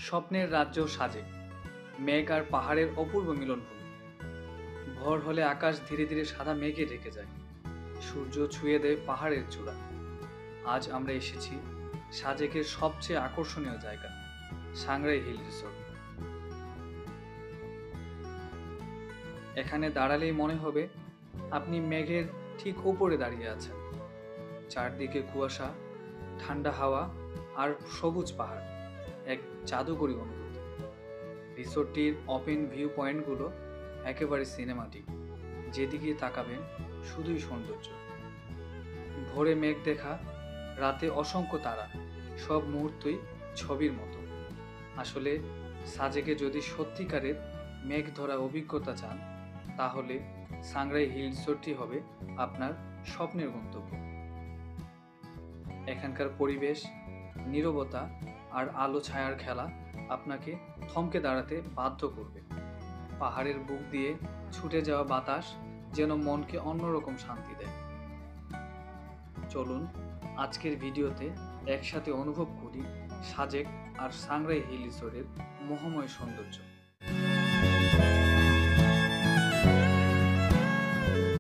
স্বপ্নের রাজ্য সাজে, মেঘ আর পাহাড়ের অপূর্ব মিলনভূমি। ভোর হলে আকাশ ধীরে ধীরে সাদা মেঘে ঢেকে যায়, সূর্য ছুঁয়ে দেয় পাহাড়ের চূড়া। আজ আমরা এসেছি সাজেকের সবচেয়ে আকর্ষণীয় জায়গা, সাংগ্রাই হিল রিসোর্ট। এখানে দাঁড়ালেই মনে হবে আপনি মেঘের ঠিক উপরে দাঁড়িয়ে আছেন। চারদিকে কুয়াশা, ঠান্ডা হাওয়া আর সবুজ পাহাড়, এক জাদুকরী অনুভূতি। রিসোর্টটির ওপেন ভিউ পয়েন্টগুলো একেবারে সিনেমাটিক, যেদিকে তাকাবেন শুধুই সৌন্দর্য। ভোরে মেঘ দেখা, রাতে অসংখ্য তারা, সব মুহূর্তই ছবির মতো। আসলে সাজেকে যদি সত্যিকারের মেঘ ধরা অভিজ্ঞতা চান, তাহলে সাংগ্রাই হিল রিসোর্টটি হবে আপনার স্বপ্নের গন্তব্য। এখানকার পরিবেশ, নীরবতা আর আলো ছায়ার খেলা আপনাকে থমকে দাঁড়াতে বাধ্য করবে। পাহাড়ের বুক দিয়ে ছুটে যাওয়া বাতাস যেন মনকে অন্যরকম শান্তি দেয়। চলুন আজকের ভিডিওতে একসাথে অনুভব করি সাজেক আর সাংগ্রাই হিল রিসোর্টের মোহময় সৌন্দর্য।